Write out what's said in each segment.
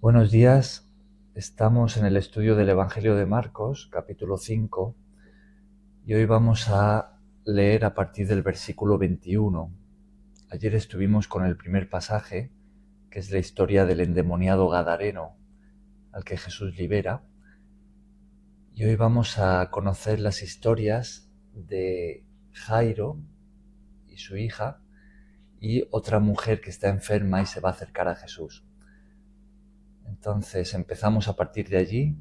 Buenos días, estamos en el estudio del Evangelio de Marcos, capítulo 5, y hoy vamos a leer a partir del versículo 21. Ayer estuvimos con el primer pasaje, que es la historia del endemoniado gadareno, al que Jesús libera, y hoy vamos a conocer las historias de Jairo y su hija, y otra mujer que está enferma y se va a acercar a Jesús. Entonces empezamos a partir de allí,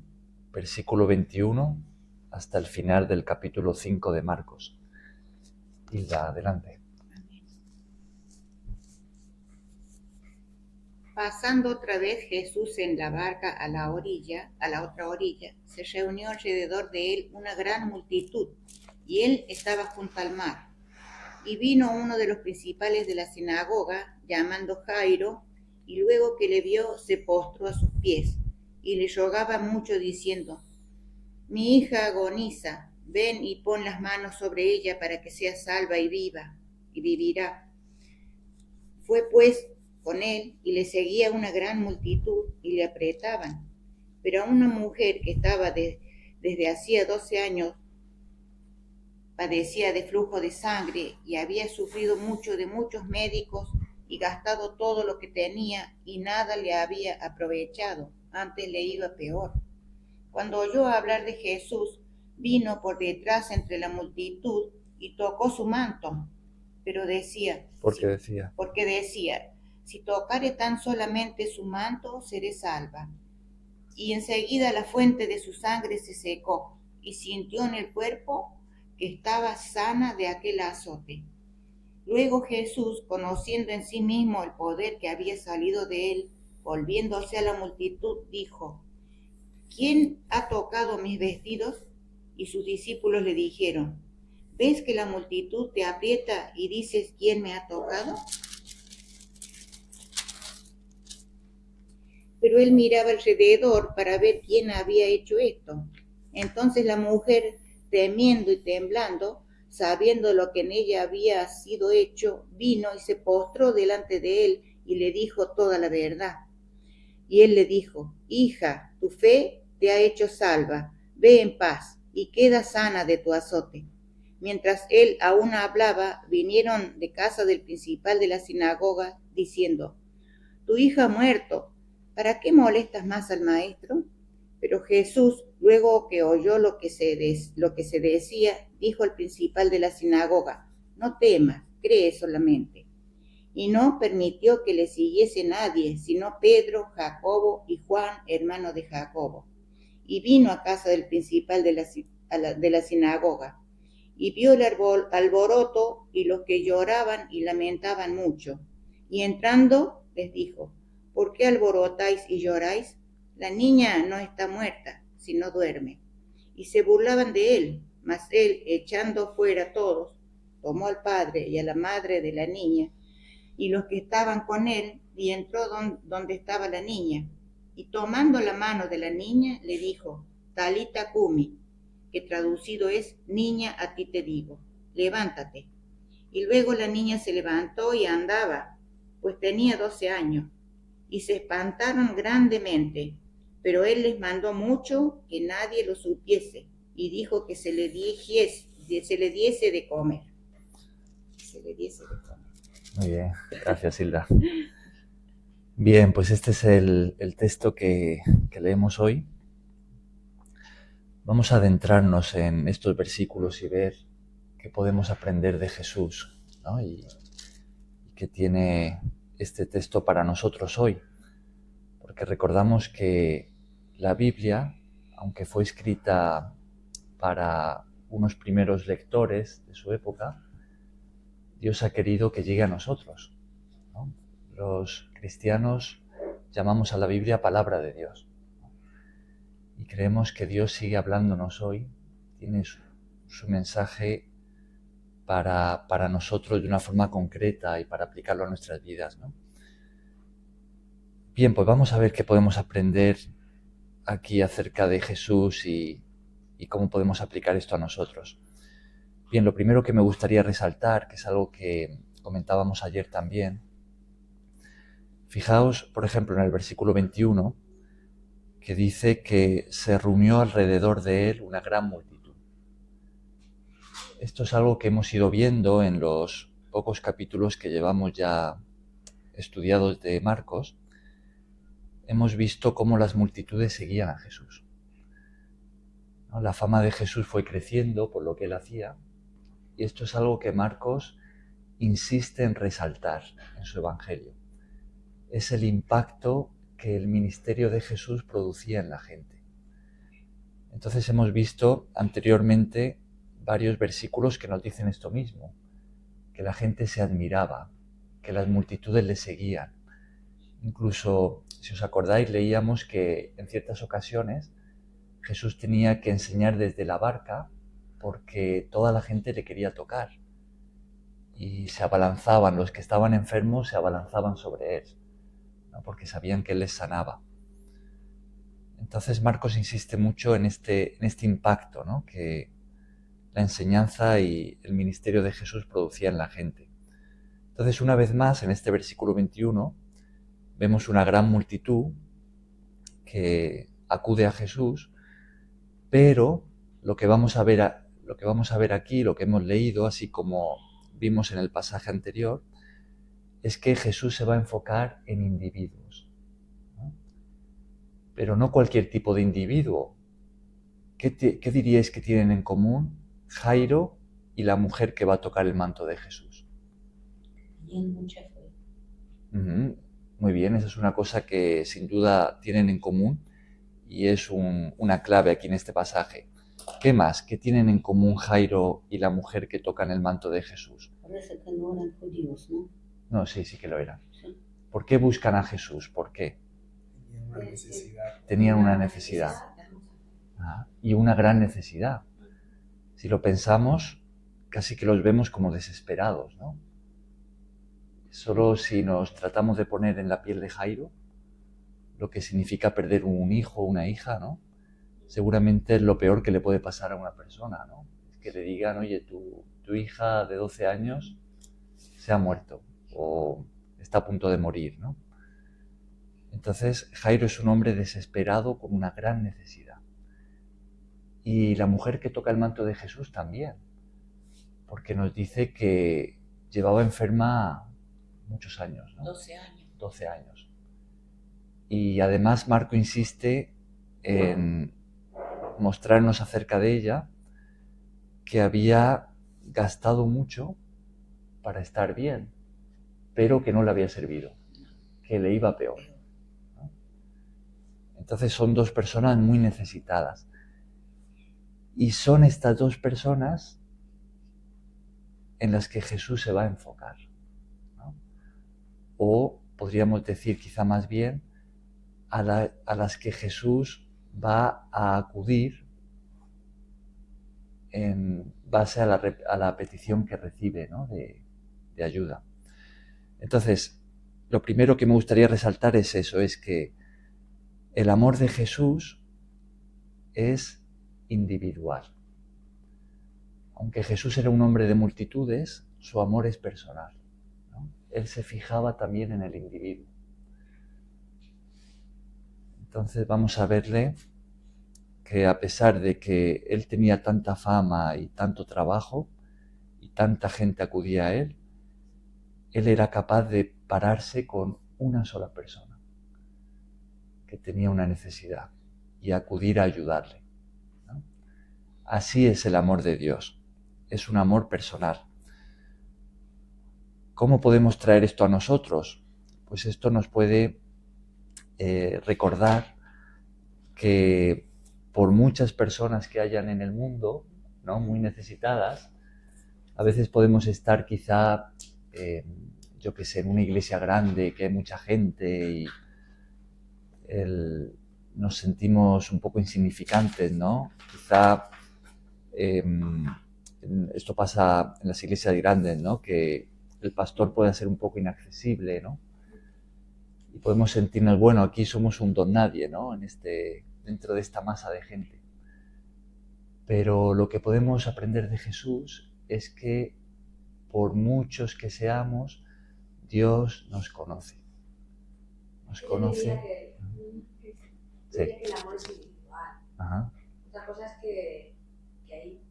versículo 21, hasta el final del capítulo 5 de Marcos. Hilda, adelante. Pasando otra vez Jesús en la barca a la otra orilla, se reunió alrededor de él una gran multitud, y él estaba junto al mar. Y vino uno de los principales de la sinagoga, llamando Jairo, y luego que le vio, se postró a sus pies, y le rogaba mucho, diciendo: Mi hija agoniza, ven y pon las manos sobre ella para que sea salva y vivirá. Fue pues con él y le seguía una gran multitud y le apretaban. Pero a una mujer que estaba desde hacía 12 años padecía de flujo de sangre y había sufrido mucho de muchos médicos y gastado todo lo que tenía y nada le había aprovechado, antes le iba peor. Cuando oyó hablar de Jesús, vino por detrás entre la multitud y tocó su manto, pero Porque decía, porque decía, si tocare tan solamente su manto, seré salva. Y enseguida la fuente de su sangre se secó, y sintió en el cuerpo que estaba sana de aquel azote. Luego Jesús, conociendo en sí mismo el poder que había salido de él, volviéndose a la multitud, dijo: ¿Quién ha tocado mis vestidos? Y sus discípulos le dijeron: ¿Ves que la multitud te aprieta y dices: ¿Quién me ha tocado? Pero él miraba alrededor para ver quién había hecho esto. Entonces la mujer, temiendo y temblando, sabiendo lo que en ella había sido hecho, vino y se postró delante de él y le dijo toda la verdad. Y él le dijo: Hija, tu fe te ha hecho salva, ve en paz y queda sana de tu azote. Mientras él aún hablaba, vinieron de casa del principal de la sinagoga, diciendo: Tu hija ha muerto, ¿para qué molestas más al maestro? Pero Jesús, luego que oyó lo que se decía, dijo al principal de la sinagoga: No temas, cree solamente. Y no permitió que le siguiese nadie, sino Pedro, Jacobo y Juan, hermano de Jacobo. Y vino a casa del principal de la sinagoga, y vio el alboroto y los que lloraban y lamentaban mucho. Y entrando les dijo: ¿Por qué alborotáis y lloráis? La niña no está muerta, sino duerme. Y se burlaban de él, mas él, echando fuera a todos, tomó al padre y a la madre de la niña y los que estaban con él, y entró donde estaba la niña, y tomando la mano de la niña le dijo: Talita cumi, que traducido es: niña, a ti te digo, levántate. Y luego la niña se levantó y andaba, pues tenía 12 años, y se espantaron grandemente. Pero él les mandó mucho que nadie lo supiese, y dijo que se le diese de comer. Se le diese de comer. muy bien, gracias Hilda. Bien, pues este es el texto que leemos hoy. Vamos a adentrarnos en estos versículos y ver qué podemos aprender de Jesús, ¿no? Y qué tiene este texto para nosotros hoy. Porque recordamos que la Biblia, aunque fue escrita para unos primeros lectores de su época, Dios ha querido que llegue a nosotros, ¿no? Los cristianos llamamos a la Biblia palabra de Dios, ¿no? Y creemos que Dios sigue hablándonos hoy, tiene su mensaje para nosotros de una forma concreta y para aplicarlo a nuestras vidas, ¿no? Bien, pues vamos a ver qué podemos aprender aquí acerca de Jesús y cómo podemos aplicar esto a nosotros. Bien, lo primero que me gustaría resaltar, que es algo que comentábamos ayer también, fijaos, por ejemplo, en el versículo 21, que dice que se reunió alrededor de él una gran multitud. Esto es algo que hemos ido viendo en los pocos capítulos que llevamos ya estudiados de Marcos. Hemos visto cómo las multitudes seguían a Jesús, ¿no? La fama de Jesús fue creciendo por lo que él hacía, y esto es algo que Marcos insiste en resaltar en su evangelio. Es el impacto que el ministerio de Jesús producía en la gente. Entonces hemos visto anteriormente varios versículos que nos dicen esto mismo, que la gente se admiraba, que las multitudes le seguían. Incluso, si os acordáis, leíamos que en ciertas ocasiones Jesús tenía que enseñar desde la barca porque toda la gente le quería tocar. Y se abalanzaban, los que estaban enfermos se abalanzaban sobre él, ¿no? Porque sabían que él les sanaba. Entonces Marcos insiste mucho en este impacto, ¿no? Que la enseñanza y el ministerio de Jesús producía en la gente. Entonces, una vez más, en este versículo 21, vemos una gran multitud que acude a Jesús, pero lo que vamos a ver aquí, lo que hemos leído, así como vimos en el pasaje anterior, es que Jesús se va a enfocar en individuos, ¿no? Pero no cualquier tipo de individuo. ¿Qué diríais que tienen en común Jairo y la mujer que va a tocar el manto de Jesús? Tenían mucha fe. Muy bien, esa es una cosa que sin duda tienen en común y es una clave aquí en este pasaje. ¿Qué más? ¿Qué tienen en común Jairo y la mujer que tocan el manto de Jesús? Parece que no eran judíos, ¿no? No, sí que lo eran. Sí. ¿Por qué buscan a Jesús? ¿Por qué? Tenían una necesidad. Tenían una necesidad. Y una gran necesidad. Si lo pensamos, casi que los vemos como desesperados, ¿no? Solo si nos tratamos de poner en la piel de Jairo, lo que significa perder un hijo o una hija, ¿no? Seguramente es lo peor que le puede pasar a una persona, ¿no? Es que le digan, oye, tu hija de 12 años se ha muerto o está a punto de morir, ¿no? Entonces, Jairo es un hombre desesperado con una gran necesidad. Y la mujer que toca el manto de Jesús también, porque nos dice que llevaba enferma muchos años, ¿no? 12 años. 12 años. Y además Marco insiste en mostrarnos acerca de ella que había gastado mucho para estar bien, pero que no le había servido, que le iba peor, ¿no? Entonces son dos personas muy necesitadas. Y son estas dos personas en las que Jesús se va a enfocar, ¿no? O podríamos decir quizá más bien a las que Jesús va a acudir en base a la petición que recibe, ¿no? de ayuda. Entonces, lo primero que me gustaría resaltar es eso, es que el amor de Jesús es individual. Aunque Jesús era un hombre de multitudes, su amor es personal, ¿no? Él se fijaba también en el individuo. Entonces vamos a verle que a pesar de que él tenía tanta fama y tanto trabajo y tanta gente acudía a él era capaz de pararse con una sola persona que tenía una necesidad y acudir a ayudarle, ¿no? Así es el amor de Dios, es un amor personal. ¿Cómo podemos traer esto a nosotros? Pues esto nos puede recordar que por muchas personas que hayan en el mundo, ¿no? Muy necesitadas, a veces podemos estar quizá, yo qué sé, en una iglesia grande, que hay mucha gente y nos sentimos un poco insignificantes, ¿no? Quizá esto pasa en las iglesias grandes, ¿no? Que el pastor puede ser un poco inaccesible, ¿no? Y podemos sentirnos, bueno, aquí somos un don nadie, ¿no? Dentro de esta masa de gente. Pero lo que podemos aprender de Jesús es que por muchos que seamos, Dios nos conoce. Nos conoce. Sí. Diría que el amor es individual. Ajá. Otra cosa es que ahí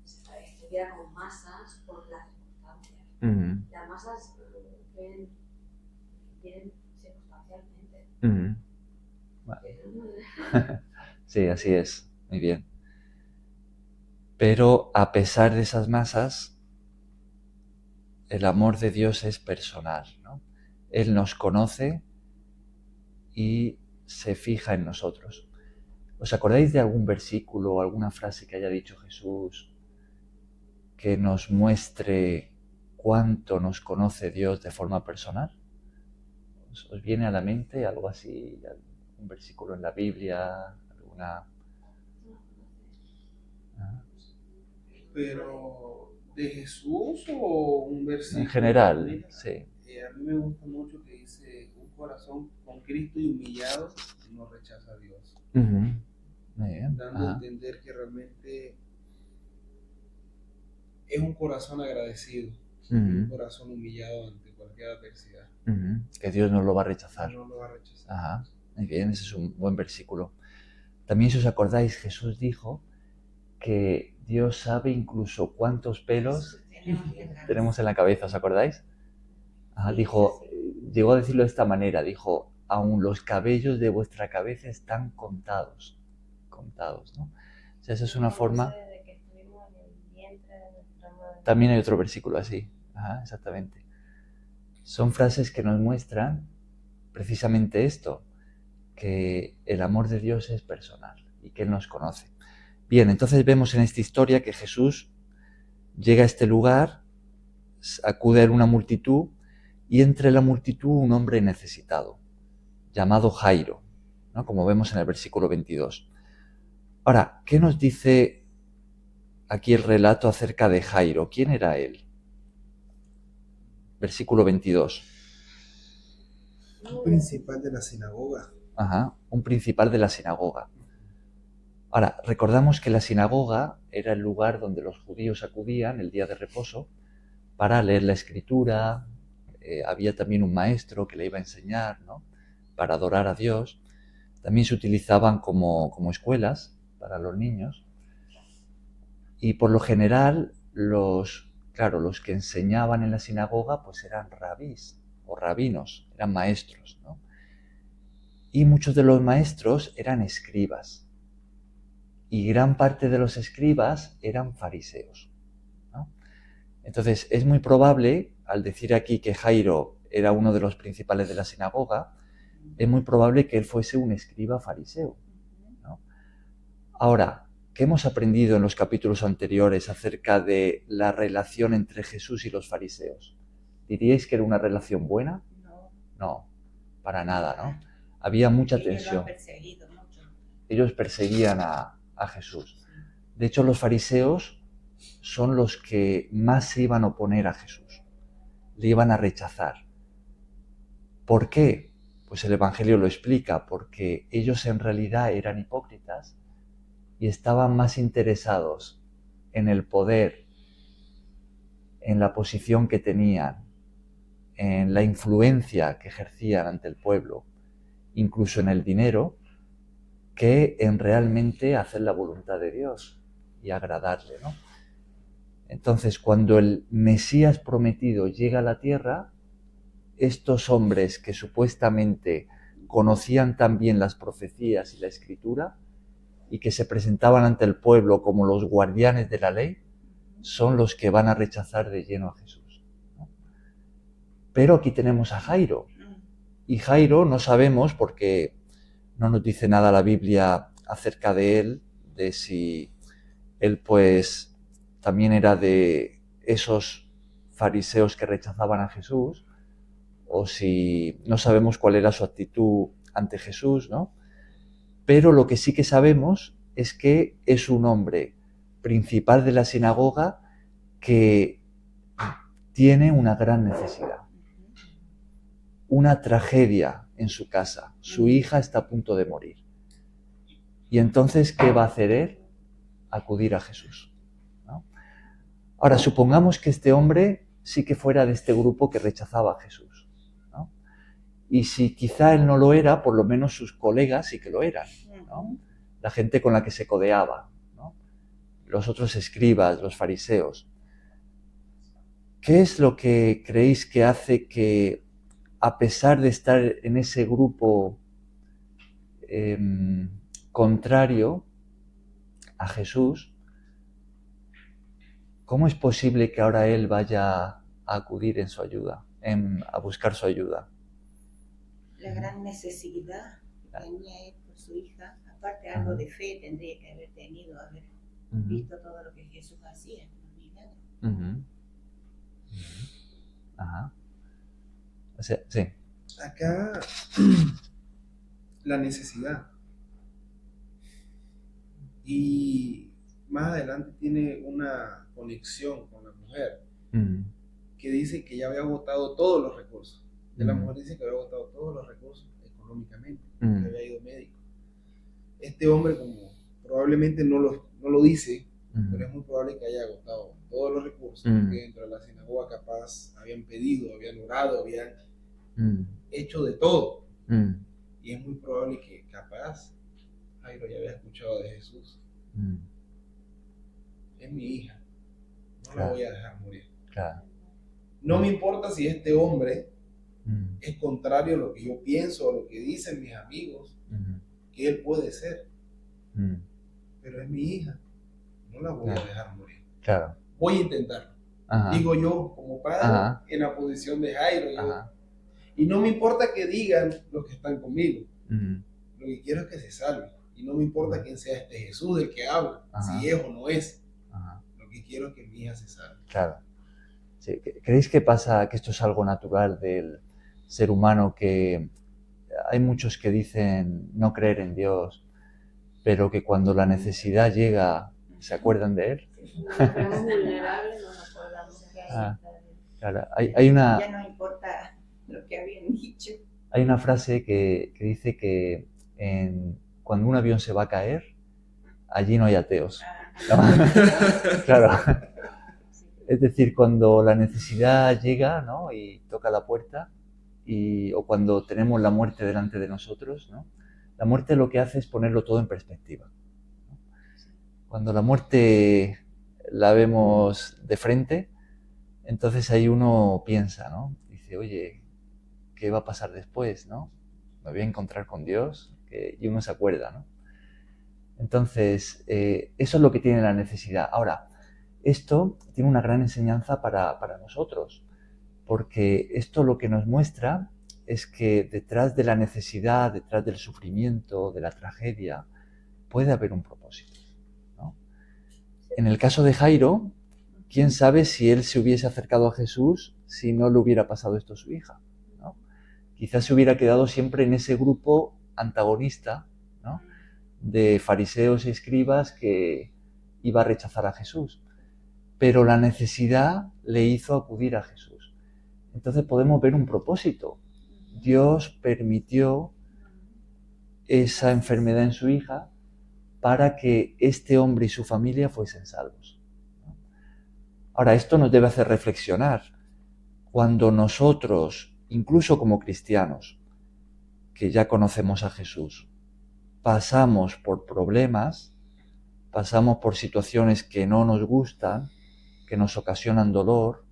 se estuviera con masas por las circunstancias. Ujú, Las masas vienen circunstancialmente. ujú. Vale. Sí, así es. Muy bien. Pero a pesar de esas masas, el amor de Dios es personal, ¿no? Él nos conoce y se fija en nosotros. ¿Os acordáis de algún versículo o alguna frase que haya dicho Jesús que nos muestre cuánto nos conoce Dios de forma personal? ¿Os viene a la mente algo así, un versículo en la Biblia, alguna? Pero, ¿de Jesús o un versículo? En general, Mira, sí. a mí me gusta mucho que dice, un corazón con Cristo y humillado no rechaza a Dios. Muy bien. Dando a Ajá. entender que realmente es un corazón agradecido, un corazón humillado ante cualquier adversidad. Que Dios no lo va a rechazar. No lo va a rechazar. Ajá. Muy bien, ese es un buen versículo. También, si os acordáis, Jesús dijo que Dios sabe incluso cuántos pelos tenemos en la cabeza, ¿os acordáis? Ajá, dijo, llegó a decirlo de esta manera, dijo, aún los cabellos de vuestra cabeza están contados, ¿no? O sea, esa es una forma. También hay otro versículo así, ajá, exactamente. Son frases que nos muestran precisamente esto, que el amor de Dios es personal y que Él nos conoce. Bien, entonces vemos en esta historia que Jesús llega a este lugar, acude a una multitud y entre la multitud un hombre necesitado, llamado Jairo, ¿no? Como vemos en el versículo 22. Ahora, ¿qué nos dice aquí el relato acerca de Jairo? ¿Quién era él? Versículo 22. Un principal de la sinagoga. Ajá, un principal de la sinagoga. Ahora, recordamos que la sinagoga era el lugar donde los judíos acudían el día de reposo para leer la escritura, había también un maestro que le iba a enseñar, ¿no? Para adorar a Dios. También se utilizaban como escuelas para los niños. Y por lo general, los que enseñaban en la sinagoga pues eran rabís o rabinos, eran maestros, ¿no? Y muchos de los maestros eran escribas. Y gran parte de los escribas eran fariseos, ¿no? Entonces, es muy probable, al decir aquí que Jairo era uno de los principales de la sinagoga, es muy probable que él fuese un escriba fariseo, ¿no? Ahora, ¿qué hemos aprendido en los capítulos anteriores acerca de la relación entre Jesús y los fariseos? ¿Diríais que era una relación buena? No, para nada, ¿no? Había mucha tensión. Ellos perseguían a Jesús. De hecho, los fariseos son los que más se iban a oponer a Jesús, le iban a rechazar. ¿Por qué? Pues el Evangelio lo explica, porque ellos en realidad eran hipócritas y estaban más interesados en el poder, en la posición que tenían, en la influencia que ejercían ante el pueblo, incluso en el dinero, que en realmente hacer la voluntad de Dios y agradarle, ¿no? Entonces, cuando el Mesías prometido llega a la tierra, estos hombres que supuestamente conocían también las profecías y la escritura y que se presentaban ante el pueblo como los guardianes de la ley, son los que van a rechazar de lleno a Jesús, ¿no? Pero aquí tenemos a Jairo, y Jairo no sabemos, porque no nos dice nada la Biblia acerca de él, de si él pues también era de esos fariseos que rechazaban a Jesús, o si no sabemos cuál era su actitud ante Jesús, ¿no? Pero lo que sí que sabemos es que es un hombre principal de la sinagoga que tiene una gran necesidad, una tragedia en su casa. Su hija está a punto de morir. Y entonces, ¿qué va a hacer él? Acudir a Jesús, ¿no? Ahora, supongamos que este hombre sí que fuera de este grupo que rechazaba a Jesús, ¿no? Y si quizá él no lo era, por lo menos sus colegas sí que lo eran, ¿no? La gente con la que se codeaba, ¿no? Los otros escribas, los fariseos. ¿Qué es lo que creéis que hace que, a pesar de estar en ese grupo contrario a Jesús, cómo es posible que ahora él vaya a acudir en su ayuda, a buscar su ayuda? La gran necesidad que tenía él por su hija, aparte algo de fe tendría que haber tenido, haber visto todo lo que Jesús hacía, los milagros. Ajá. O sea, sí. Acá la necesidad. Y más adelante tiene una conexión con la mujer que dice que ya había agotado todos los recursos. La mujer dice que había agotado todos los recursos económicamente, que había ido médico. Este hombre, como probablemente no lo dice, pero es muy probable que haya agotado todos los recursos, porque dentro de la sinagoga capaz habían pedido, habían orado, habían hecho de todo. Y es muy probable que capaz Jairo ya había escuchado de Jesús. Es mi hija, no la voy a dejar morir. Claro. No me importa si este hombre es contrario a lo que yo pienso, a lo que dicen mis amigos, que él puede ser. Pero es mi hija, no la voy a dejar morir. Claro. Voy a intentarlo. Digo yo, como padre, en la posición de Jairo. Y no me importa que digan los que están conmigo. Lo que quiero es que se salve. Y no me importa quién sea este Jesús del que habla, si es o no es. Lo que quiero es que mi hija se salve. Claro. Sí. ¿Creéis que pasa, que esto es algo natural del ser humano, que hay muchos que dicen no creer en Dios, pero que cuando la necesidad llega se acuerdan de Él? Somos vulnerables, nos acordamos que hay. Claro. Hay una... Ya no importa lo que habían dicho. Hay una frase que dice que cuando un avión se va a caer, allí no hay ateos. ¿No? Claro. Es decir, cuando la necesidad llega, ¿no?, y toca la puerta, o cuando tenemos la muerte delante de nosotros, ¿no?, la muerte lo que hace es ponerlo todo en perspectiva, ¿no? Cuando la muerte la vemos de frente, entonces ahí uno piensa, ¿no? Dice, oye, ¿qué va a pasar después, no? ¿Me voy a encontrar con Dios? Y uno se acuerda, ¿no? Entonces, eso es lo que tiene la necesidad. Ahora, esto tiene una gran enseñanza para nosotros, porque esto lo que nos muestra es que detrás de la necesidad, detrás del sufrimiento, de la tragedia, puede haber un propósito, ¿no? En el caso de Jairo, quién sabe si él se hubiese acercado a Jesús si no le hubiera pasado esto a su hija, ¿no? Quizás se hubiera quedado siempre en ese grupo antagonista, ¿no?, de fariseos y escribas que iba a rechazar a Jesús. Pero la necesidad le hizo acudir a Jesús. Entonces podemos ver un propósito. Dios permitió esa enfermedad en su hija para que este hombre y su familia fuesen salvos. Ahora, esto nos debe hacer reflexionar. Cuando nosotros, incluso como cristianos, que ya conocemos a Jesús, pasamos por problemas, pasamos por situaciones que no nos gustan, que nos ocasionan dolor,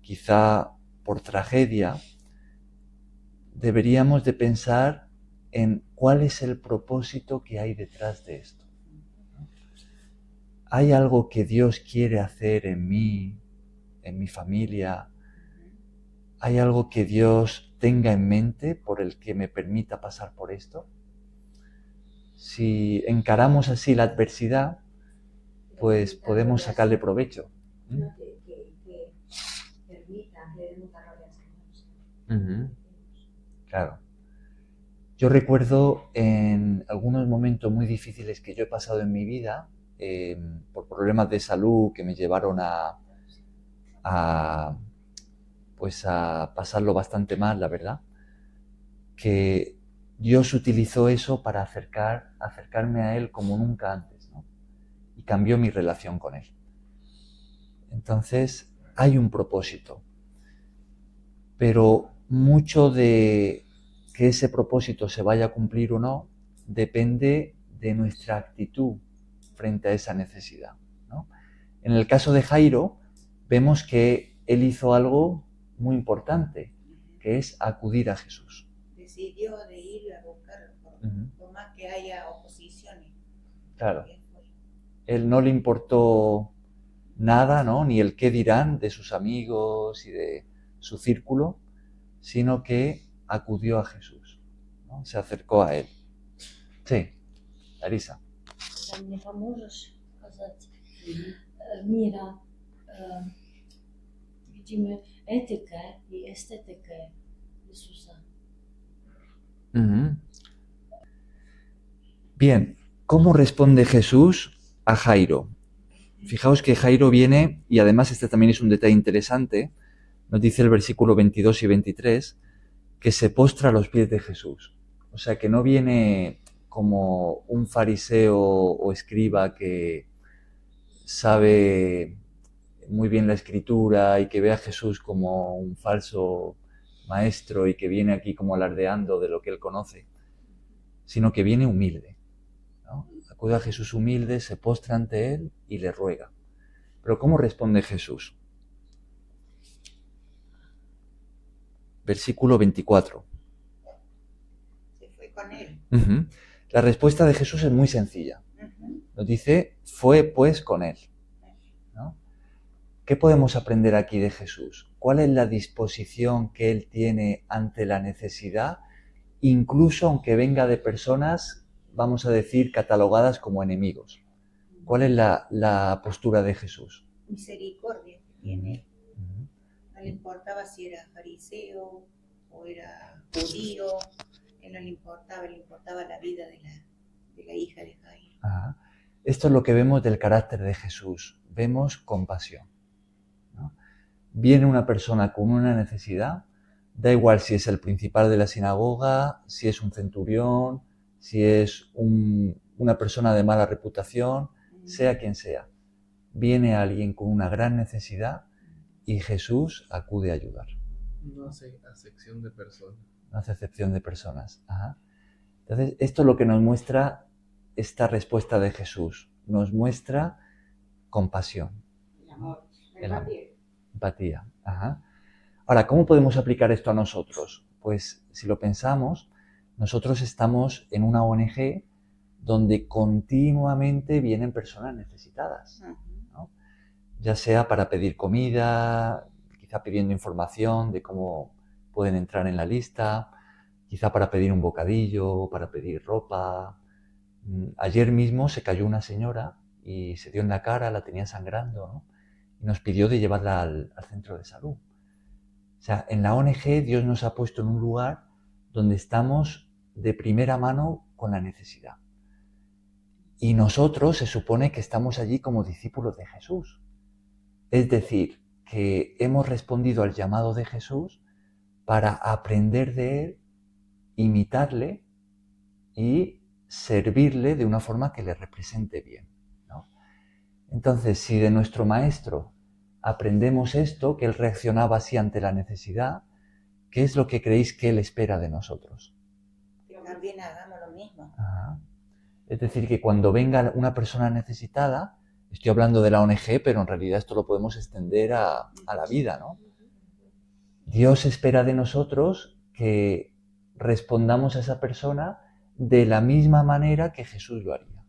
quizá por tragedia, deberíamos de pensar en cuál es el propósito que hay detrás de esto. ¿Hay algo que Dios quiere hacer en mí, en mi familia? ¿Hay algo que Dios tenga en mente por el que me permita pasar por esto? Si encaramos así la adversidad, pues podemos sacarle provecho. Que permita que demos la gloria. Claro. Yo recuerdo en algunos momentos muy difíciles que yo he pasado en mi vida, por problemas de salud que me llevaron a pasarlo bastante mal, la verdad, que Dios utilizó eso para acercarme a Él como nunca antes, ¿no? Y cambió mi relación con Él. Entonces, hay un propósito. Pero mucho de que ese propósito se vaya a cumplir o no depende de nuestra actitud frente a esa necesidad, ¿no? En el caso de Jairo, vemos que él hizo algo muy importante, que es acudir a Jesús. Decidió de ir a buscarlo, por más que haya oposiciones. Claro. Él no le importó nada, ¿no? Ni el qué dirán de sus amigos y de su círculo, sino que acudió a Jesús, ¿no? Se acercó a él. Sí, Larisa. Мне поможешь сказать, Мира, видимо, этика и эстетика Иисуса. Bien, ¿cómo responde Jesús a Jairo? Fijaos que Jairo viene, y además este también es un detalle interesante, nos dice el versículo 22 y 23, que se postra a los pies de Jesús. O sea, que no viene como un fariseo o escriba que sabe muy bien la escritura y que ve a Jesús como un falso maestro y que viene aquí como alardeando de lo que él conoce, sino que viene humilde, ¿no? Acude a Jesús humilde, se postra ante él y le ruega. Pero ¿cómo responde Jesús? Versículo 24. Se fue con él. La respuesta de Jesús es muy sencilla. Nos dice, fue pues con él, ¿no? ¿Qué podemos aprender aquí de Jesús? ¿Cuál es la disposición que él tiene ante la necesidad, incluso aunque venga de personas, vamos a decir, catalogadas como enemigos? ¿Cuál es la postura de Jesús? Misericordia que tiene. No le importaba si era fariseo o era judío, él no le importaba la vida de la hija de Jairo. Esto es lo que vemos del carácter de Jesús. Vemos compasión, ¿no? Viene una persona con una necesidad, da igual si es el principal de la sinagoga, si es un centurión, si es una persona de mala reputación, sea quien sea. Viene alguien con una gran necesidad y Jesús acude a ayudar. No hace acepción de personas. No hace acepción de personas. Entonces, esto es lo que nos muestra esta respuesta de Jesús. Nos muestra compasión. El amor. Empatía. Ahora, ¿cómo podemos aplicar esto a nosotros? Pues si lo pensamos, nosotros estamos en una ONG donde continuamente vienen personas necesitadas, ¿no? Ya sea para pedir comida, quizá pidiendo información de cómo pueden entrar en la lista, quizá para pedir un bocadillo, para pedir ropa. Ayer mismo se cayó una señora y se dio en la cara, la tenía sangrando, ¿no? Y nos pidió de llevarla al centro de salud. O sea, en la ONG Dios nos ha puesto en un lugar donde estamos de primera mano con la necesidad. Y nosotros se supone que estamos allí como discípulos de Jesús. Es decir, que hemos respondido al llamado de Jesús para aprender de él, imitarle y servirle de una forma que le represente bien, ¿no? Entonces, si de nuestro maestro aprendemos esto, que él reaccionaba así ante la necesidad, ¿qué es lo que creéis que él espera de nosotros? Que también hagamos lo mismo. Es decir, que cuando venga una persona necesitada, estoy hablando de la ONG, pero en realidad esto lo podemos extender a la vida, ¿no? Dios espera de nosotros que respondamos a esa persona de la misma manera que Jesús lo haría,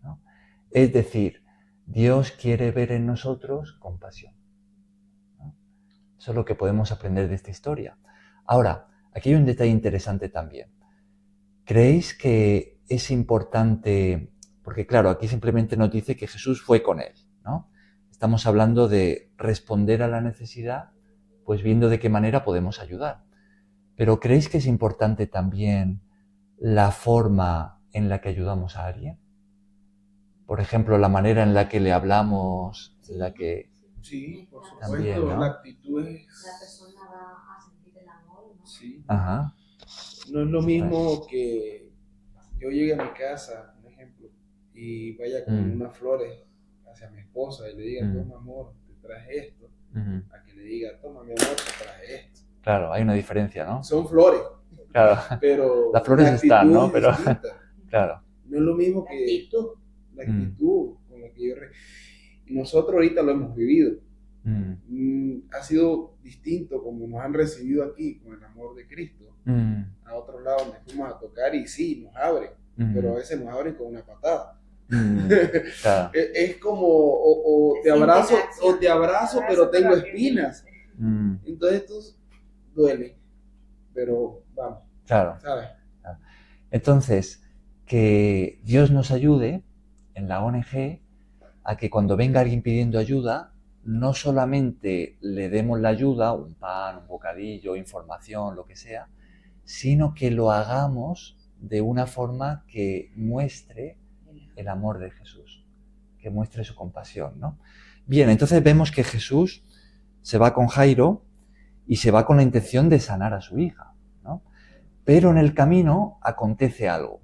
¿no? Es decir, Dios quiere ver en nosotros compasión, ¿no? Eso es lo que podemos aprender de esta historia. Ahora, aquí hay un detalle interesante también. ¿Creéis que es importante? Porque claro, aquí simplemente nos dice que Jesús fue con él, ¿no? Estamos hablando de responder a la necesidad, pues viendo de qué manera podemos ayudar. Pero ¿creéis que es importante también la forma en la que ayudamos a alguien? Por ejemplo, la manera en la que le hablamos, en la que... Sí, por supuesto, también, ¿no? la actitud es... La persona va a sentir el amor, ¿no? Sí. No es lo mismo que yo llegue a mi casa, por ejemplo, y vaya con unas flores hacia mi esposa y le diga, toma amor, te traje esto, a que le diga, toma mi amor, te traje esto. Claro, hay una diferencia, ¿no? Son flores. Claro. pero Las flores la están, actitud ¿no? es Pero, distinta. claro. No es lo mismo La que actitud. la actitud con la que nosotros ahorita lo hemos vivido. Ha sido distinto como nos han recibido aquí con el amor de Cristo. A otro lado donde fuimos a tocar y sí, nos abren, pero a veces nos abren con una patada. Claro. Es como o te abrazo, pero tengo espinas. Entonces esto duele, pero vamos, Claro. ¿sabes? Entonces, que Dios nos ayude en la ONG a que cuando venga alguien pidiendo ayuda, no solamente le demos la ayuda, un pan, un bocadillo, información, lo que sea, sino que lo hagamos de una forma que muestre el amor de Jesús, que muestre su compasión, ¿no? Bien, entonces vemos que Jesús se va con Jairo y se va con la intención de sanar a su hija, ¿no? Pero en el camino acontece algo.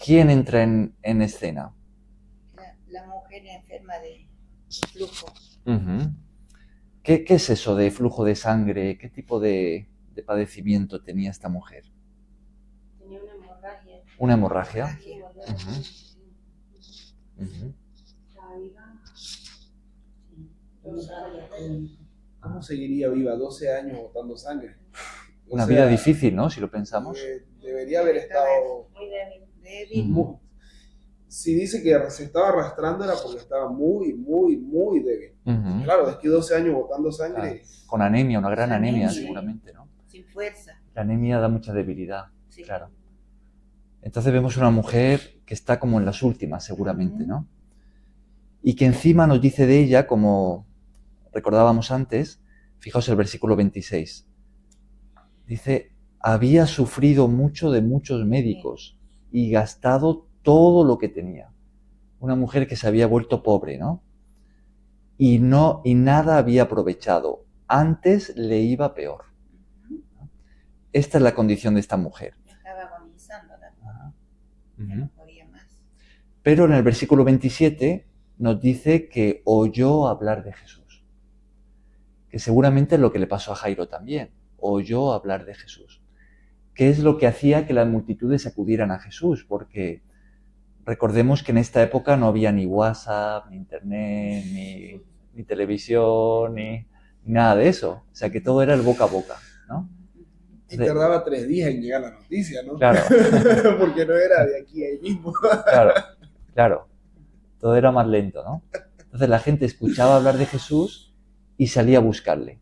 ¿Quién entra en escena? La mujer enferma de flujo. ¿Qué es eso de flujo de sangre? ¿Qué tipo de padecimiento tenía esta mujer? Tenía una hemorragia. ¿Una hemorragia? Estaba viva. ¿Cómo seguiría viva 12 años botando sangre? Una vida difícil, ¿no? Si lo pensamos. Debería haber estado Muy débil. Débil. Si dice que se estaba arrastrando era porque estaba muy, muy, muy débil. Claro, es que 12 años botando sangre. Con anemia, una gran anemia, Anemia. seguramente, ¿no? Sin fuerza. La anemia da mucha debilidad, Sí. claro. Entonces vemos una mujer que está como en las últimas, seguramente, ¿no? Y que encima nos dice de ella, como recordábamos antes, fijaos el versículo 26. Dice, había sufrido mucho de muchos médicos y gastado todo lo que tenía. Una mujer que se había vuelto pobre, ¿no? Y nada había aprovechado. Antes le iba peor. Esta es la condición de esta mujer. Estaba agonizando también. Ya no podía más. Pero en el versículo 27 nos dice que oyó hablar de Jesús. Que seguramente es lo que le pasó a Jairo también. Oyó hablar de Jesús. ¿Qué es lo que hacía que las multitudes acudieran a Jesús? Porque recordemos que en esta época no había ni WhatsApp, ni Internet, ni televisión, ni nada de eso. O sea que todo era el boca a boca, ¿no? Y tardaba 3 días en llegar la noticia, ¿no? Claro. Porque no era de aquí a ahí mismo. Claro. Todo era más lento, ¿no? Entonces la gente escuchaba hablar de Jesús y salía a buscarle.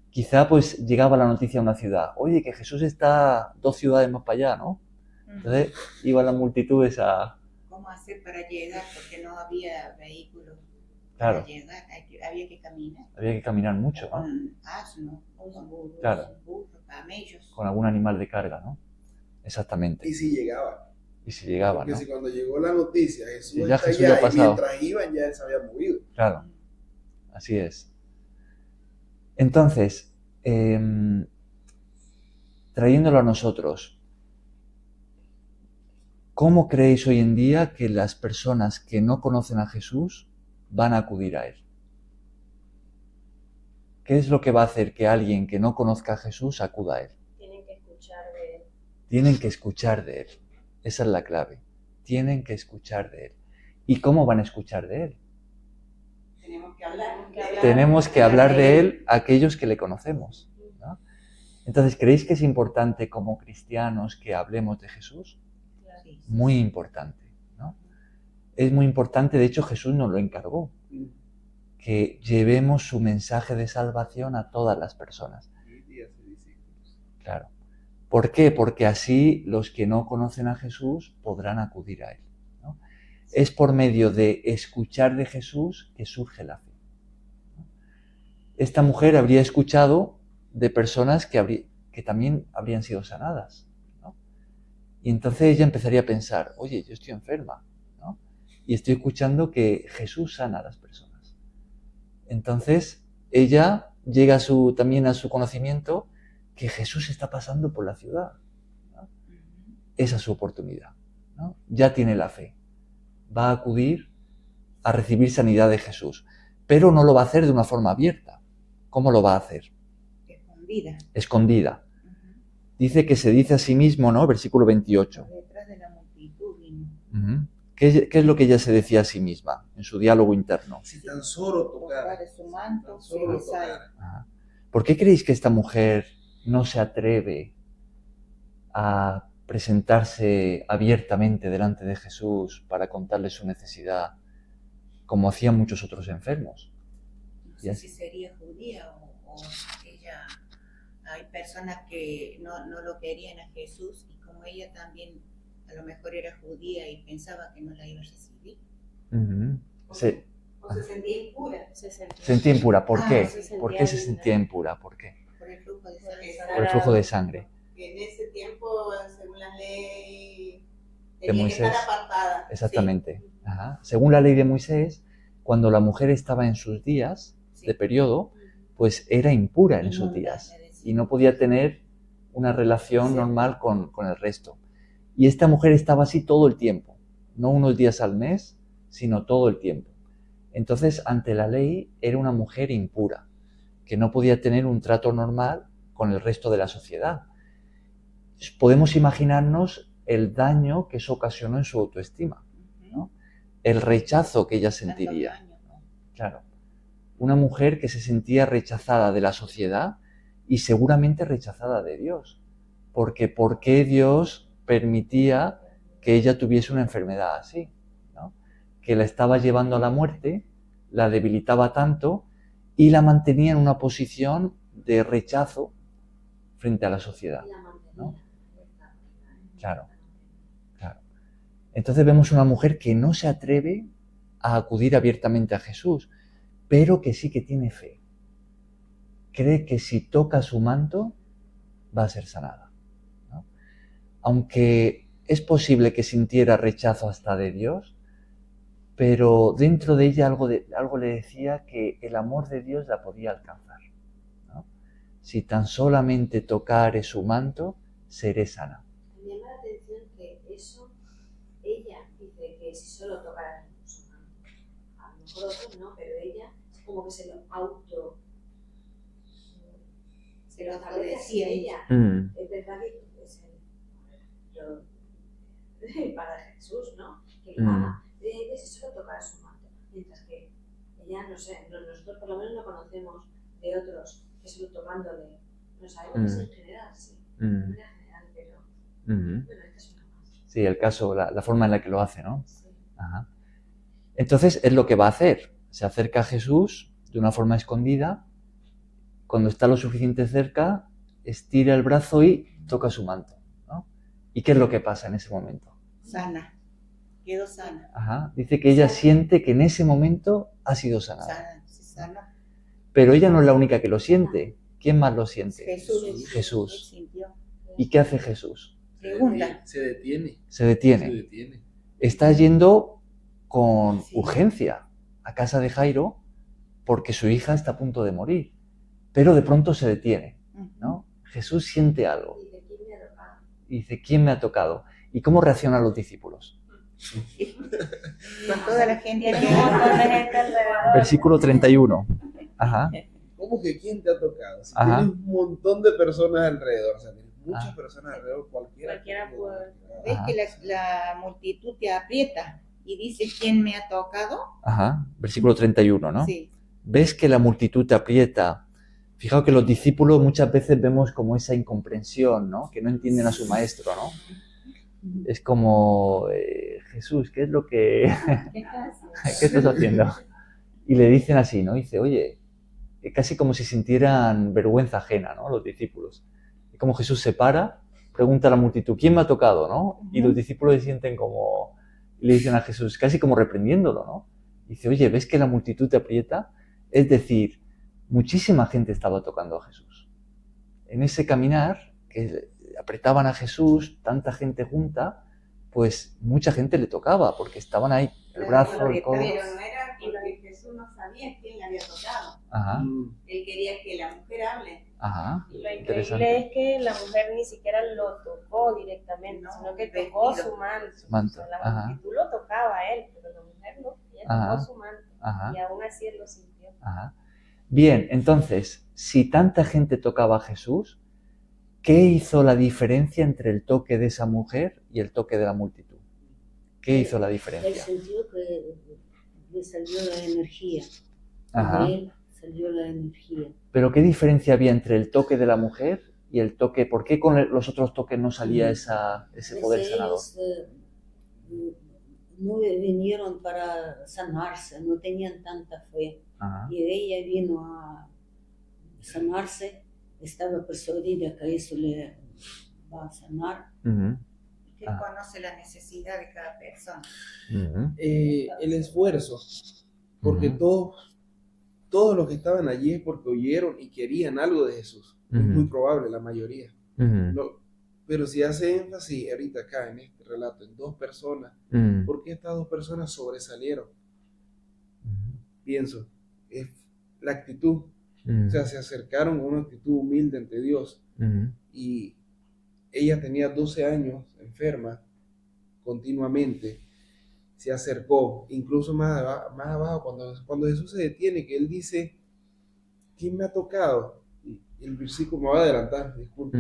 Quizá pues llegaba la noticia a una ciudad. Oye, que Jesús está 2 ciudades más para allá, ¿no? Entonces iban las multitudes a... ¿Cómo hacer para llegar? Porque no había vehículos. Claro. Para llegar había que caminar. Había que caminar mucho, ¿no? Con asno, con burros, camellos. Con algún animal de carga, ¿no? Exactamente. Y si llegaban. Porque ¿no? Si cuando llegó la noticia, Jesús ya está Jesús allá, ha pasado. y mientras iban ya él se había movido. Claro, así es. Entonces, trayéndolo a nosotros, ¿cómo creéis hoy en día que las personas que no conocen a Jesús van a acudir a Él? ¿Qué es lo que va a hacer que alguien que no conozca a Jesús acuda a Él? Tienen que escuchar de Él. Tienen que escuchar de Él. Esa es la clave. Tienen que escuchar de Él. ¿Y cómo van a escuchar de Él? Tenemos que hablar de Él a aquellos que le conocemos, ¿no? Entonces, ¿creéis que es importante como cristianos que hablemos de Jesús? Muy importante, ¿no? Es muy importante, de hecho Jesús nos lo encargó, que llevemos su mensaje de salvación a todas las personas. Claro. ¿Por qué? Porque así los que no conocen a Jesús podrán acudir a Él, ¿no? Es por medio de escuchar de Jesús que surge la fe. Esta mujer habría escuchado de personas que también habrían sido sanadas, ¿no? Y entonces ella empezaría a pensar, oye, yo estoy enferma, ¿no? Y estoy escuchando que Jesús sana a las personas. Entonces ella llega también a su conocimiento que Jesús está pasando por la ciudad, ¿no? Esa es su oportunidad, ¿no? Ya tiene la fe. Va a acudir a recibir sanidad de Jesús, pero no lo va a hacer de una forma abierta. ¿Cómo lo va a hacer? Escondida. Escondida. dice que se dice a sí mismo, ¿no? Versículo 28. Detrás de la multitud vino. Uh-huh. ¿Qué es lo que ella se decía a sí misma en su diálogo interno? Si tan solo tocara. Tocar su manto, Si tan solo se deshaga. tocara. Ajá. ¿Por qué creéis que esta mujer no se atreve a presentarse abiertamente delante de Jesús para contarle su necesidad, como hacían muchos otros enfermos? No sé si sería judía o ella. Hay personas que no lo querían a Jesús y como ella también a lo mejor era judía y pensaba que no la iba a recibir. Uh-huh. O se sentía impura. Se sentía impura. ¿Por qué? Se ¿Por qué se sentía impura? ¿Por qué? Por el flujo de sangre. Por el flujo de sangre. En ese tiempo, según la ley, De tenía que Moisés. estar apartada. Exactamente. Sí. Ajá. Según la ley de Moisés, cuando la mujer estaba en sus días de periodo, pues era impura en esos días y no podía tener una relación normal con el resto. Y esta mujer estaba así todo el tiempo, no unos días al mes, sino todo el tiempo. Entonces, ante la ley, era una mujer impura, que no podía tener un trato normal con el resto de la sociedad. Podemos imaginarnos el daño que eso ocasionó en su autoestima, ¿no? El rechazo que ella sentiría. Claro, una mujer que se sentía rechazada de la sociedad y seguramente rechazada de Dios. Porque ¿por qué Dios permitía que ella tuviese una enfermedad así, ¿no? Que la estaba llevando a la muerte, la debilitaba tanto y la mantenía en una posición de rechazo frente a la sociedad, ¿no? Claro, claro. Entonces vemos una mujer que no se atreve a acudir abiertamente a Jesús, pero que sí que tiene fe. Cree que si toca su manto va a ser sanada, ¿no? Aunque es posible que sintiera rechazo hasta de Dios, pero dentro de ella algo le decía que el amor de Dios la podía alcanzar, ¿no? Si tan solamente tocare su manto, seré sana. Me llama la atención que eso, ella dice que si solo tocara su manto, a lo mejor otros no, pero ella como que se lo decía ella. Es verdad que es para Jesús, ¿no? Que lo haga. Ella si solo tocara su manto, mientras que ella, no sé, nosotros por lo menos no conocemos de otros que solo tocándole, no sabemos en general, sí, en general, pero bueno, esta es una más. Sí, el caso, la forma en la que lo hace, ¿no? Sí. Ajá. Entonces es lo que va a hacer. Se acerca a Jesús de una forma escondida. Cuando está lo suficiente cerca, estira el brazo y toca su manto, ¿no? ¿Y qué es lo que pasa en ese momento? Sana, quedó sana. Ajá. Dice que ella siente que en ese momento ha sido sanada. Sana. Pero ella no es la única que lo siente. ¿Quién más lo siente? Jesús. ¿Y qué hace Jesús? Pregunta. Se detiene. Se detiene. Está yendo con urgencia a casa de Jairo porque su hija está a punto de morir. Pero de pronto se detiene, ¿no? Jesús siente algo. Y dice, ¿quién me ha tocado? ¿Y cómo reaccionan los discípulos? Con toda la gente que Versículo 31. Ajá. ¿Cómo que quién te ha tocado? Si Ajá. tienes un montón de personas alrededor, o sea, tienes muchas personas alrededor, cualquiera puede. ves que la multitud te aprieta y dices, ¿quién me ha tocado? Ajá. Versículo 31, ¿no? Sí. Ves que la multitud te aprieta. Fijaos que los discípulos muchas veces vemos como esa incomprensión, ¿no? Que no entienden a su maestro, ¿no? Es como, Jesús, ¿qué es lo que... ¿Qué estás haciendo? Y le dicen así, ¿no? Dice, oye, casi como si sintieran vergüenza ajena, ¿no? Los discípulos. Y como Jesús se para, pregunta a la multitud, ¿quién me ha tocado, no? Y los discípulos se sienten como... Y le dicen a Jesús, casi como reprendiéndolo, ¿no? Dice, oye, ¿ves que la multitud te aprieta? Es decir, muchísima gente estaba tocando a Jesús. En ese caminar, que apretaban a Jesús, tanta gente junta, pues mucha gente le tocaba, porque estaban ahí, el brazo, el codo. Pero no era porque Jesús no sabía quién le había tocado. Ajá, Él quería que la mujer hable. ajá. Y lo Interesante. increíble es que la mujer ni siquiera lo tocó directamente, sino que tocó su manto. O sea, la multitud lo tocaba a él, pero la mujer no, ella tocó su manto. Y aún así él lo sintió. Ajá. Bien, entonces, si tanta gente tocaba a Jesús, ¿qué hizo la diferencia entre el toque de esa mujer y el toque de la multitud? ¿Qué hizo la diferencia? Él sintió que le salió la energía. Ajá. De él salió la energía. Pero ¿qué diferencia había entre el toque de la mujer y el toque? ¿Por qué con los otros toques no salía ese poder sanador? Ellos no vinieron para sanarse, no tenían tanta fe. Ajá. Y ella vino a sanarse, estaba persuadida que eso le va a sanar. Uh-huh. Que conoce la necesidad de cada persona. Uh-huh. El esfuerzo, porque todos los que estaban allí es porque oyeron y querían algo de Jesús. Es muy probable, la mayoría. No, pero si hace énfasis ahorita acá en este relato en 2 personas, ¿por qué estas 2 personas sobresalieron? Pienso, es la actitud. O sea, se acercaron con una actitud humilde ante Dios. Y ella tenía 12 años enferma continuamente. Se acercó, incluso más abajo, cuando Jesús se detiene, que él dice, ¿quién me ha tocado? Y el versículo me va a adelantar, disculpe.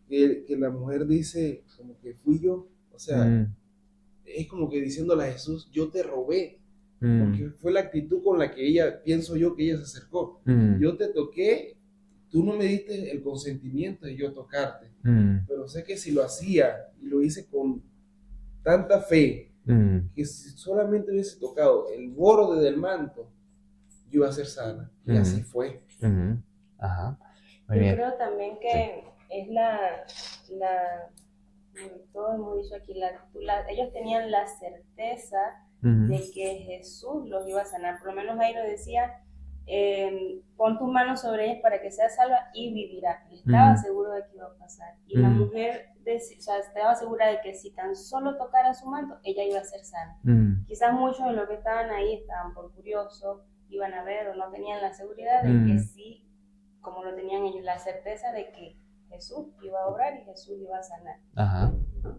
Que la mujer dice, como que fui yo. O sea, es como que diciéndole a Jesús, yo te robé. Porque fue la actitud con la que ella, pienso yo, que ella se acercó. Yo te toqué, tú no me diste el consentimiento de yo tocarte. Pero sé que si lo hacía, y lo hice con tanta fe, que si solamente hubiese tocado el borde del manto, yo iba a ser sana. Y así fue. Ajá. Yo creo también que es todo hemos dicho aquí, ellos tenían la certeza de que Jesús los iba a sanar. Por lo menos Jairo decía, pon tus manos sobre ellas para que sea salva y vivirá. Él estaba seguro de que iba a pasar. Y la mujer estaba segura de que si tan solo tocara su manto, ella iba a ser sana. Quizás muchos de los que estaban ahí estaban por curiosos, iban a ver o no tenían la seguridad de que sí, como lo tenían ellos, la certeza de que Jesús iba a obrar y Jesús iba a sanar. Ajá,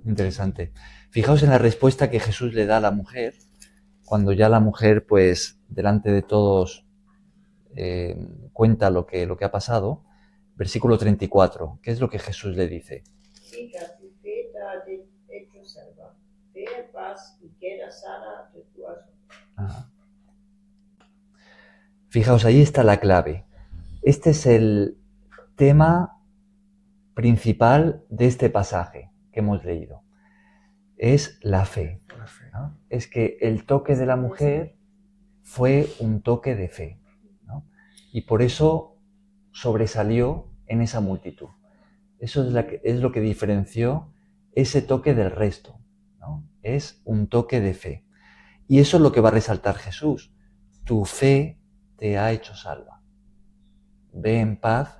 interesante. Fijaos en la respuesta que Jesús le da a la mujer, cuando ya la mujer, pues, delante de todos cuenta lo que ha pasado. Versículo 34, ¿qué es lo que Jesús le dice? Hija, tu fe te ha hecho salva. Ve en paz y queda sana de tu asunto. Ajá. Fijaos, ahí está la clave. Este es el tema principal de este pasaje que hemos leído. Es la fe, ¿no? Es que el toque de la mujer fue un toque de fe, ¿no? Y por eso sobresalió en esa multitud. Eso es lo que diferenció ese toque del resto, ¿no? Es un toque de fe. Y eso es lo que va a resaltar Jesús. Tu fe te ha hecho salva. Ve en paz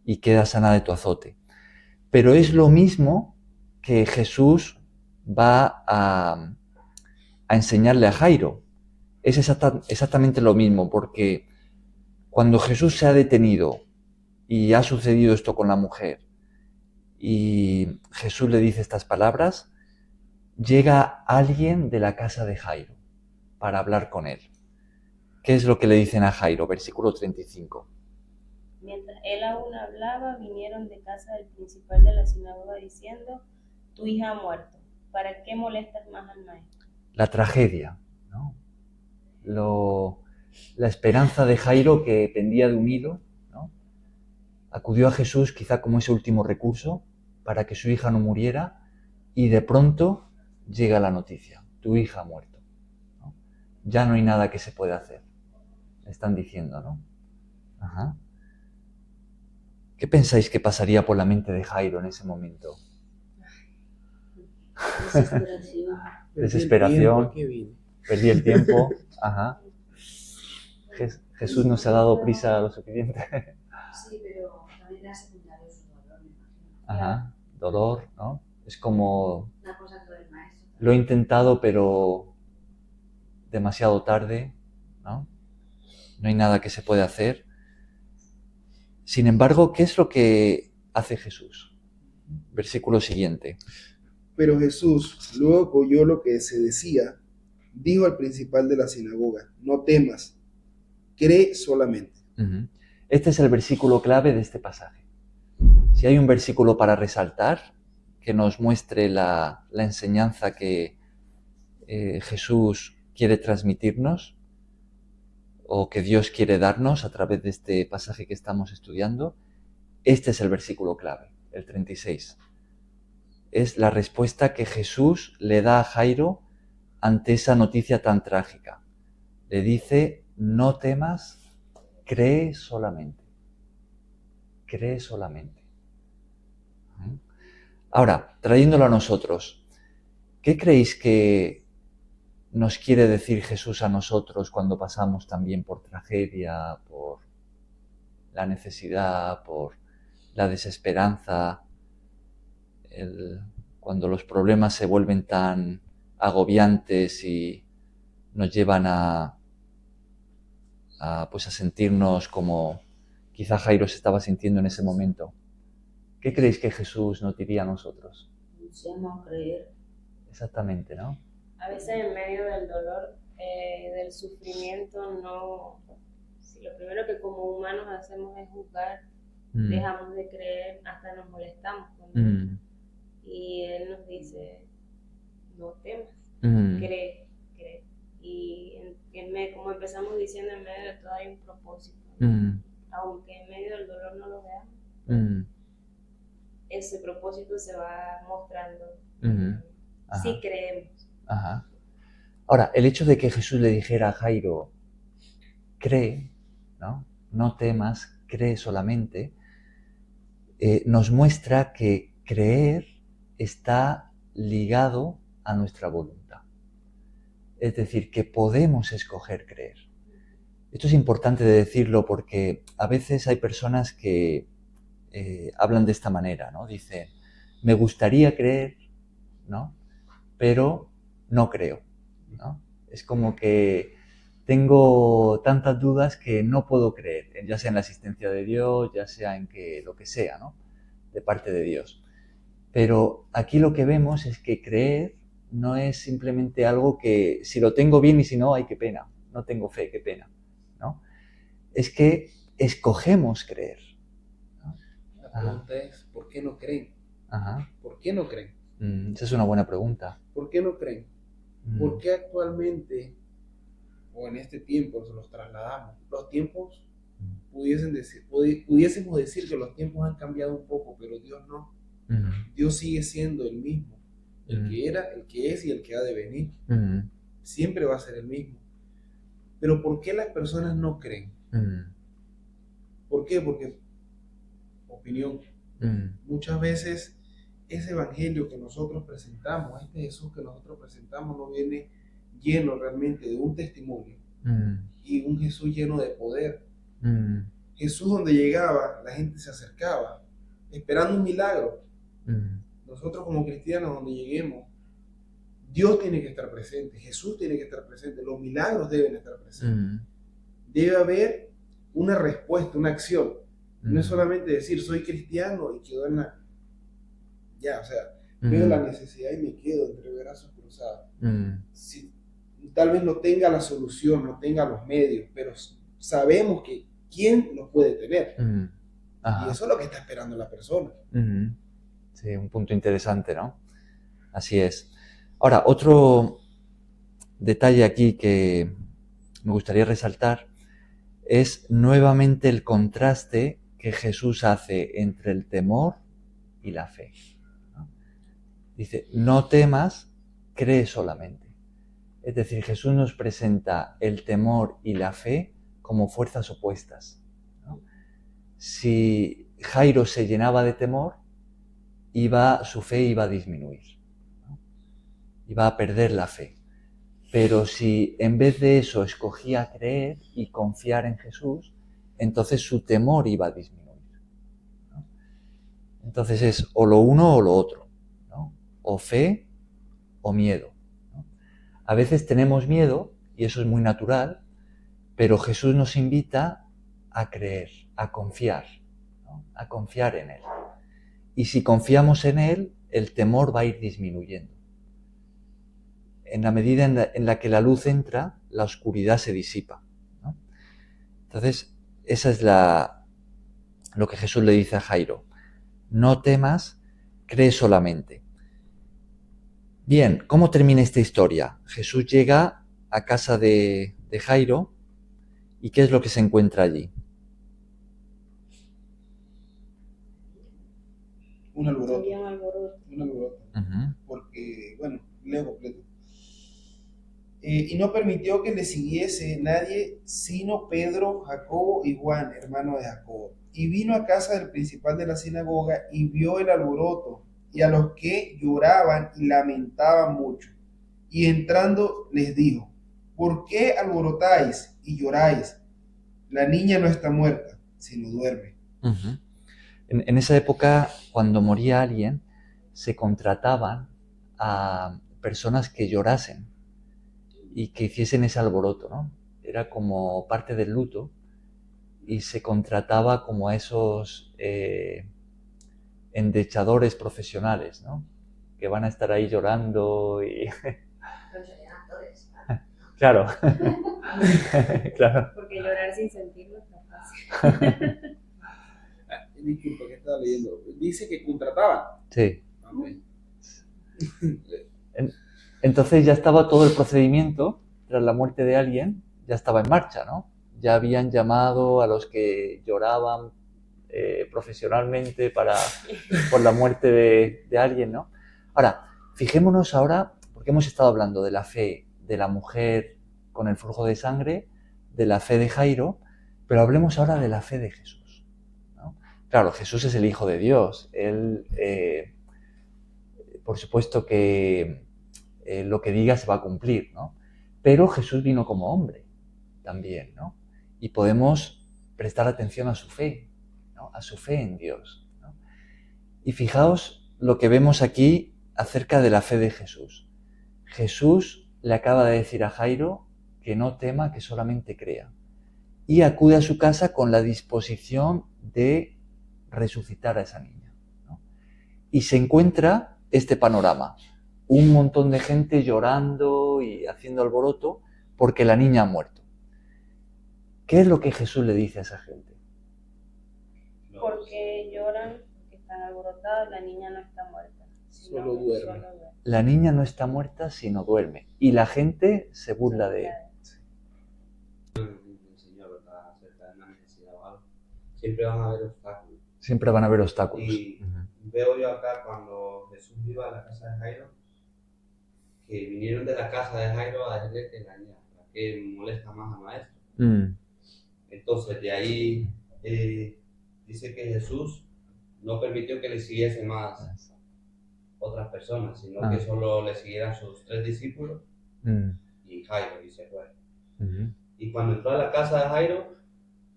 y queda sana de tu azote. Pero es lo mismo que Jesús va a enseñarle a Jairo. Es exactamente lo mismo, porque cuando Jesús se ha detenido y ha sucedido esto con la mujer, y Jesús le dice estas palabras, llega alguien de la casa de Jairo para hablar con él. ¿Qué es lo que le dicen a Jairo? Versículo 35. Mientras él aún hablaba, vinieron de casa del principal de la sinagoga diciendo, tu hija ha muerto, ¿para qué molestas más al maestro? La tragedia, ¿no? La esperanza de Jairo, que pendía de un hilo, ¿no? Acudió a Jesús quizá como ese último recurso para que su hija no muriera, y de pronto llega la noticia, tu hija ha muerto, ¿no? Ya no hay nada que se pueda hacer, le están diciendo, ¿no? Ajá. ¿Qué pensáis que pasaría por la mente de Jairo en ese momento? Desesperación. Perdí el tiempo. Ajá. Jesús no se ha dado prisa lo suficiente. Sí, pero también era secundario su dolor, me imagino. Ajá. Dolor, ¿no? Es como... Una cosa todo el maestro. Lo he intentado, pero demasiado tarde, ¿no? No hay nada que se pueda hacer. Sin embargo, ¿qué es lo que hace Jesús? Versículo siguiente. Pero Jesús, luego que oyó lo que se decía, dijo al principal de la sinagoga, no temas, cree solamente. Este es el versículo clave de este pasaje. Si hay un versículo para resaltar que nos muestre la enseñanza que Jesús quiere transmitirnos o que Dios quiere darnos a través de este pasaje que estamos estudiando, este es el versículo clave, el 36. Es la respuesta que Jesús le da a Jairo ante esa noticia tan trágica. Le dice, no temas, cree solamente. Cree solamente. Ahora, trayéndolo a nosotros, ¿qué creéis que nos quiere decir Jesús a nosotros cuando pasamos también por tragedia, por la necesidad, por la desesperanza, cuando los problemas se vuelven tan agobiantes y nos llevan a sentirnos como quizá Jairo se estaba sintiendo en ese momento? ¿Qué creéis que Jesús nos diría a nosotros? Nos llama a creer. Exactamente, ¿no? A veces en medio del dolor, del sufrimiento, si lo primero que como humanos hacemos es juzgar, dejamos de creer, hasta nos molestamos con Dios. Y Él nos dice, no temas, cree. Y como empezamos diciendo, en medio de todo hay un propósito. Aunque en medio del dolor no lo veamos, ese propósito se va mostrando. Si creemos. Ajá. Ahora, el hecho de que Jesús le dijera a Jairo, cree, ¿no? No temas, cree solamente, nos muestra que creer está ligado a nuestra voluntad. Es decir, que podemos escoger creer. Esto es importante de decirlo porque a veces hay personas que hablan de esta manera, ¿no? Dicen, me gustaría creer, ¿no? Pero no creo, ¿no? Es como que tengo tantas dudas que no puedo creer, ya sea en la existencia de Dios, ya sea en que lo que sea, ¿no? De parte de Dios. Pero aquí lo que vemos es que creer no es simplemente algo que si lo tengo bien y si no, ay, qué pena, no tengo fe, qué pena, ¿no? Es que escogemos creer, ¿no? La pregunta es, ¿por qué no creen? Ajá. ¿Por qué no creen? Esa es una buena pregunta. ¿Por qué no creen? ¿Por qué actualmente, o en este tiempo, nos los trasladamos? Los tiempos, pudiésemos decir que los tiempos han cambiado un poco, pero Dios no. Dios sigue siendo el mismo. El que era, el que es y el que ha de venir. Siempre va a ser el mismo. Pero ¿por qué las personas no creen? ¿Por qué? Porque, opinión, muchas veces ese evangelio que nosotros presentamos, este Jesús que nosotros presentamos, no viene lleno realmente de un testimonio y un Jesús lleno de poder. Jesús donde llegaba, la gente se acercaba esperando un milagro. Nosotros como cristianos donde lleguemos, Dios tiene que estar presente, Jesús tiene que estar presente, los milagros deben estar presentes. Debe haber una respuesta, una acción. No es solamente decir soy cristiano y quedo en la... Ya, o sea, veo la necesidad y me quedo entre brazos cruzados. Si, tal vez no tenga la solución, no tenga los medios, pero sabemos que quién los puede tener. Y eso es lo que está esperando la persona. Sí, un punto interesante, ¿no? Así es. Ahora, otro detalle aquí que me gustaría resaltar es nuevamente el contraste que Jesús hace entre el temor y la fe, ¿no? Dice, no temas, cree solamente. Es decir, Jesús nos presenta el temor y la fe como fuerzas opuestas, ¿no? Si Jairo se llenaba de temor, su fe iba a disminuir, ¿no? Iba a perder la fe. Pero si en vez de eso escogía creer y confiar en Jesús, entonces su temor iba a disminuir, ¿no? Entonces es o lo uno o lo otro, ¿no? O fe o miedo, ¿no? A veces tenemos miedo, y eso es muy natural, pero Jesús nos invita a creer, a confiar, ¿no? A confiar en Él. Y si confiamos en Él, el temor va a ir disminuyendo. En la medida en la que la luz entra, la oscuridad se disipa, ¿no? Entonces, esa es lo que Jesús le dice a Jairo. no temas, cree solamente. Bien, ¿cómo termina esta historia? Jesús llega a casa de Jairo, ¿y qué es lo que se encuentra allí? Un alboroto. Había un alboroto. Un alboroto. Uh-huh. Porque, bueno, leo completo. Y no permitió que le siguiese nadie, sino Pedro, Jacobo y Juan, hermano de Jacobo. Y vino a casa del principal de la sinagoga y vio el alboroto, y a los que lloraban y lamentaban mucho. Y entrando les dijo: ¿por qué alborotáis y lloráis? La niña no está muerta, sino duerme. Uh-huh. En esa época, cuando moría alguien, se contrataban a personas que llorasen y que hiciesen ese alboroto, ¿no? Era como parte del luto y se contrataba como a esos endechadores profesionales, ¿no? Que van a estar ahí llorando y... Pero serían actores. Claro. Claro. Porque llorar sin sentirlo es tan fácil. Disculpa, que estaba leyendo. Dice que contrataban. Sí. Okay. Entonces ya estaba todo el procedimiento, tras la muerte de alguien, ya estaba en marcha, ¿no? Ya habían llamado a los que lloraban profesionalmente por la muerte de alguien, ¿no? Ahora, fijémonos ahora, porque hemos estado hablando de la fe de la mujer con el flujo de sangre, de la fe de Jairo, pero hablemos ahora de la fe de Jesús, ¿no? Claro, Jesús es el Hijo de Dios, él, por supuesto que lo que diga se va a cumplir, ¿no? Pero Jesús vino como hombre también, ¿no? Y podemos prestar atención a su fe, ¿no? A su fe en Dios, ¿no? Y fijaos lo que vemos aquí acerca de la fe de Jesús. Jesús le acaba de decir a Jairo que no tema, que solamente crea. Y acude a su casa con la disposición de resucitar a esa niña, ¿no? Y se encuentra este panorama. Un montón de gente llorando y haciendo alboroto porque la niña ha muerto. ¿Qué es lo que Jesús le dice a esa gente? Porque lloran, porque están alborotados, la niña no está muerta. Solo duerme. La niña no está muerta, sino duerme. Y la gente se burla de él. Siempre van a haber obstáculos. Siempre van a haber obstáculos. Y veo yo acá cuando Jesús iba a la casa de Jairo, que vinieron de la casa de Jairo a decirle que la niña, que molesta más al maestro. Entonces de ahí dice que Jesús no permitió que le siguiesen más otras personas, sino que solo le siguieran sus 3 discípulos y Jairo, y se fue. Y cuando entró a la casa de Jairo,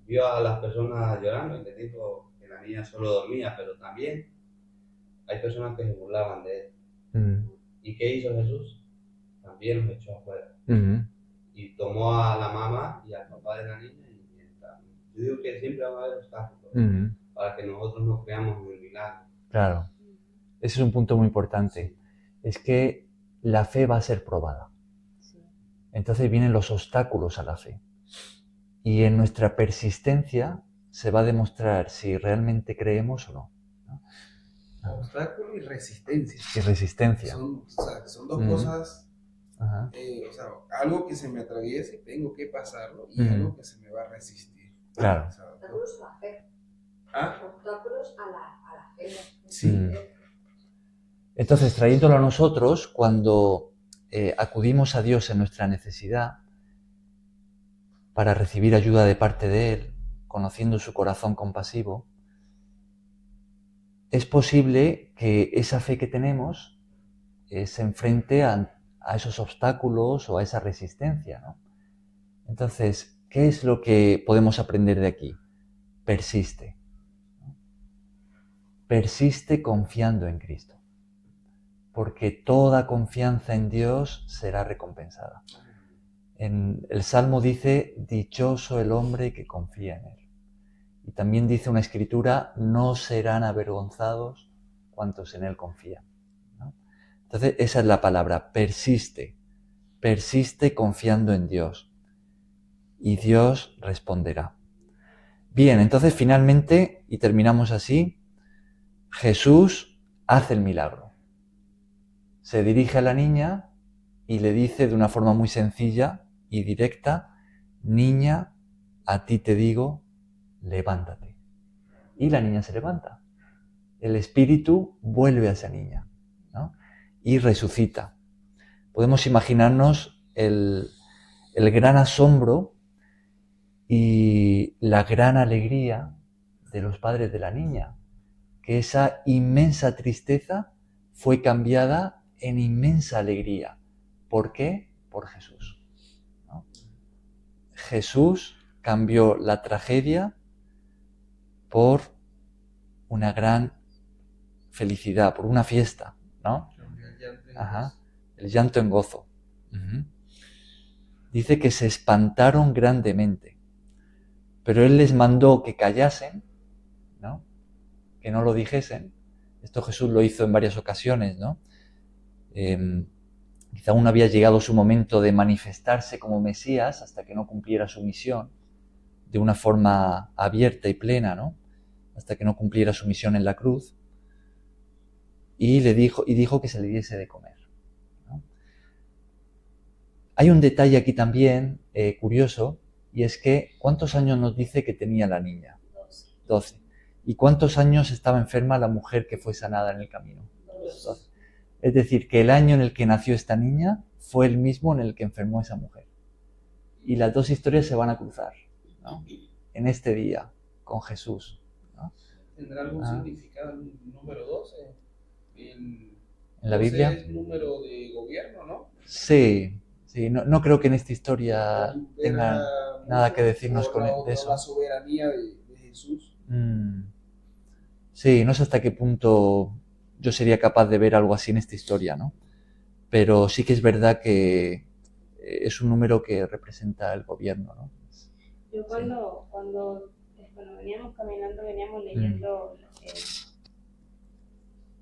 vio a las personas llorando y le dijo que la niña solo dormía, pero también hay personas que se burlaban de él. ¿Y qué hizo Jesús? También los echó afuera. Y tomó a la mamá y al papá de la niña. Yo digo que siempre va a haber obstáculos para que nosotros nos creamos en el milagro. Claro. Ese es un punto muy importante. Es que la fe va a ser probada. Entonces vienen los obstáculos a la fe. Y en nuestra persistencia se va a demostrar si realmente creemos o no, ¿no? Obstáculo y resistencia. Y resistencia. Son dos cosas. Ajá. Algo que se me atraviesa y tengo que pasarlo, y algo que se me va a resistir. Claro. Obstáculos a la fe. Obstáculos a la fe. Sí. Entonces, trayéndolo a nosotros, cuando acudimos a Dios en nuestra necesidad para recibir ayuda de parte de Él, conociendo su corazón compasivo, es posible que esa fe que tenemos se enfrente a esos obstáculos o a esa resistencia, ¿no? Entonces, ¿qué es lo que podemos aprender de aquí? Persiste. Persiste confiando en Cristo, porque toda confianza en Dios será recompensada. En el Salmo dice, dichoso el hombre que confía en Él. Y también dice una escritura, no serán avergonzados cuantos en Él confían, ¿no? Entonces, esa es la palabra, persiste. Persiste confiando en Dios. Y Dios responderá. Bien, entonces finalmente, y terminamos así, Jesús hace el milagro. Se dirige a la niña y le dice de una forma muy sencilla y directa: niña, a ti te digo, levántate. Y la niña se levanta. El espíritu vuelve a esa niña, ¿no? Y resucita. Podemos imaginarnos el gran asombro y la gran alegría de los padres de la niña, que esa inmensa tristeza fue cambiada en inmensa alegría. ¿Por qué? Por Jesús, ¿no? Jesús cambió la tragedia por una gran felicidad, por una fiesta, ¿no? Ajá. El llanto en gozo. Uh-huh. Dice que se espantaron grandemente, pero Él les mandó que callasen, ¿no? Que no lo dijesen. Esto Jesús lo hizo en varias ocasiones, ¿no? Quizá aún no había llegado su momento de manifestarse como Mesías hasta que no cumpliera su misión de una forma abierta y plena, ¿no? Hasta que no cumpliera su misión en la cruz. Y dijo que se le diese de comer, ¿no? Hay un detalle aquí también curioso, y es que ¿cuántos años nos dice que tenía la niña? 12. ¿Y cuántos años estaba enferma la mujer que fue sanada en el camino? 12. Es decir, que el año en el que nació esta niña fue el mismo en el que enfermó esa mujer. Y las dos historias se van a cruzar, ¿no? En este día, con Jesús, ¿no? ¿Tendrá algún significado el número 12? ¿En la Biblia? Es número de gobierno, ¿no? Sí, no creo que en esta historia tenga nada que decirnos con eso. La soberanía de Jesús. Sí, no sé hasta qué punto yo sería capaz de ver algo así en esta historia, ¿no? Pero sí que es verdad que es un número que representa el gobierno, ¿no? Yo cuando veníamos caminando, veníamos leyendo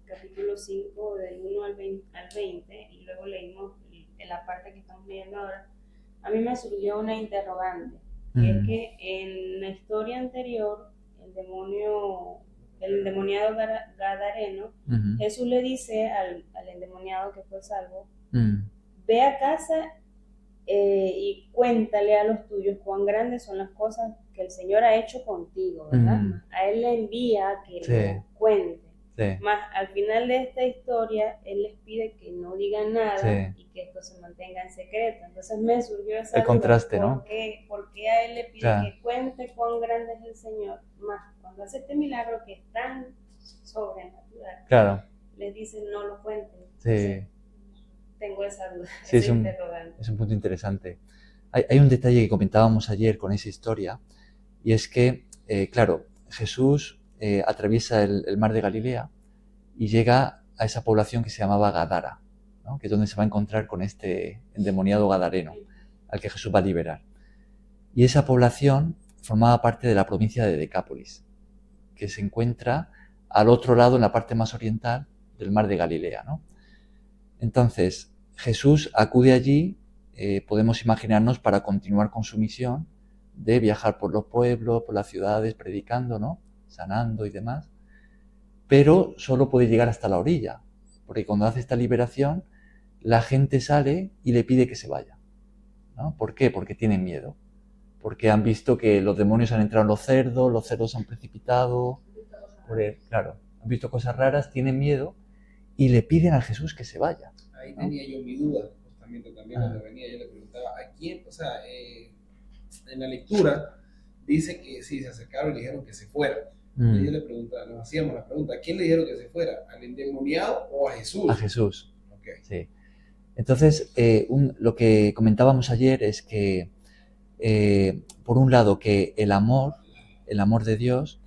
capítulo 5 del 1 al 20 y luego leímos en la parte que estamos leyendo ahora. A mí me surgió una interrogante, que es que en la historia anterior el endemoniado gadareno, Jesús le dice al endemoniado que fue salvo, ve a casa y cuéntale a los tuyos cuán grandes son las cosas que el Señor ha hecho contigo, ¿verdad? A él le envía que lo cuente. Más al final de esta historia, él les pide que no digan nada y que esto se mantenga en secreto. Entonces me surgió esa el contraste, duda, ¿no? ¿Por qué a él le pide que cuente cuán grande es el Señor? Más cuando hace este milagro que es tan sobrenatural, les dice no lo cuenten. Entonces, tengo esa duda, sí, es un punto interesante. Hay un detalle que comentábamos ayer con esa historia, y es que, claro, Jesús atraviesa el mar de Galilea y llega a esa población que se llamaba Gadara, ¿no? Que es donde se va a encontrar con este endemoniado gadareno, al que Jesús va a liberar. Y esa población formaba parte de la provincia de Decápolis, que se encuentra al otro lado, en la parte más oriental del mar de Galilea, ¿no? Entonces, Jesús acude allí, podemos imaginarnos, para continuar con su misión de viajar por los pueblos, por las ciudades, predicando, ¿no? Sanando y demás, pero solo puede llegar hasta la orilla, porque cuando hace esta liberación, la gente sale y le pide que se vaya, ¿no? ¿Por qué? Porque tienen miedo, porque han visto que los demonios han entrado en los cerdos se han precipitado, claro, han visto cosas raras, tienen miedo y le piden a Jesús que se vaya. Ahí tenía yo mi duda, justamente también cuando venía yo le preguntaba, ¿a quién? O sea, en la lectura dice que sí, se acercaron y le dijeron que se fuera. Y yo le preguntaba, nos hacíamos la pregunta, ¿a quién le dijeron que se fuera? ¿Al endemoniado o a Jesús? A Jesús. Okay. Sí. Entonces, lo que comentábamos ayer es que, por un lado, que el amor de Dios